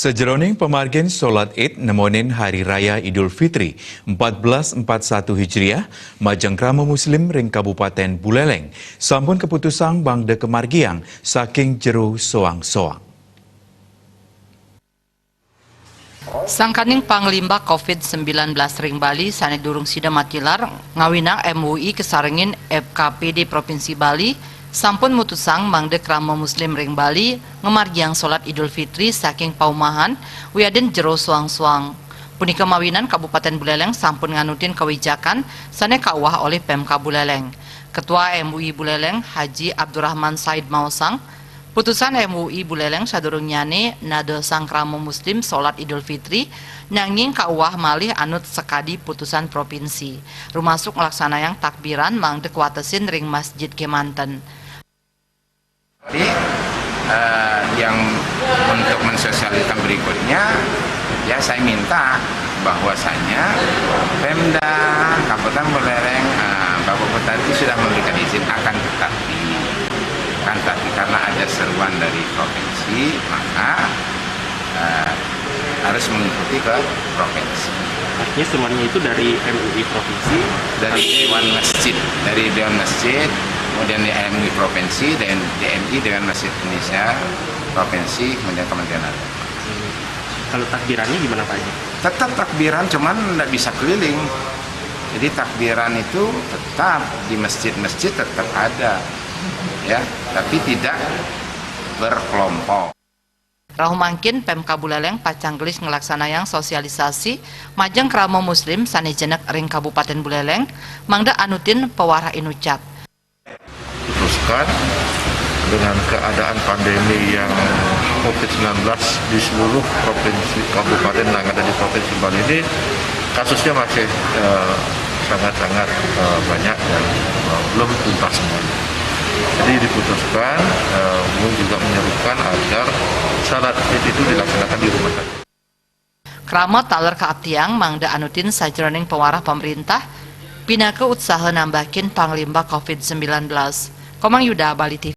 Sejeroning pemargin solat Id nemonin Hari Raya Idul Fitri 1441 Hijriah, Majang Krama Muslim ring Kabupaten Buleleng sampun keputusan bangde kemargiang saking jero soang-soang. Sangkaning Panglima COVID-19 ring Bali sane durung sida matilar ngawinang MUI kesarengin FKPD Provinsi Bali sampun mutusang mangde krama Muslim ring Bali ngemargiang solat Idul Fitri saking paumahan wiaden jero suang-suang. Punika mawinan Kabupaten Buleleng sampun nganutin kewijakan sane kauwah oleh Pemka Buleleng. Ketua MUI Buleleng Haji Abdurrahman Said Mausang, putusan MUI Buleleng sadurung nyane nado sang krama Muslim solat Idul Fitri nanging kauwah malih anut sekadi putusan provinsi. Rumasuk ngelaksana yang takbiran mangde kuatesin ring Masjid Kemanten. Jadi yang untuk mensosialisasikan berikutnya, ya saya minta bahwasanya Pemda Kabupaten Buleleng, Bapak Bupati sudah memberikan izin akan tetapi karena ada seruan dari provinsi, maka harus mengikuti ke provinsi. Artinya semuanya itu dari MUI provinsi, dari Dewan Masjid, kemudian di MUI provinsi dan DMI dengan Masjid Indonesia provinsi, kemudian Kementerian Agama. Kalau takbirannya gimana Pak Haji? Tetap takbiran, cuman tidak bisa keliling. Jadi takbiran itu tetap di masjid-masjid tetap ada, ya, tapi tidak berkelompok. Rahumangkin Pemka Buleleng pacanggelis ngelaksanayang sosialisasi Majang Krama Muslim sanejenak ring Kabupaten Buleleng mangda anutin pewarah inucap. Putuskan dengan keadaan pandemi yang COVID-19 di seluruh provinsi kabupaten yang ada di Provinsi Bali ini kasusnya masih sangat-sangat banyak dan belum tuntas semuanya. Jadi diputuskan juga menyerukan agar salat Id itu dilaksanakan di rumah saja. Krama taler kaaptiang mangda anutin sajroning pewarah pemerintah pinaka usaha nambahin Panglima COVID-19. Komang Yuda, Bali TV.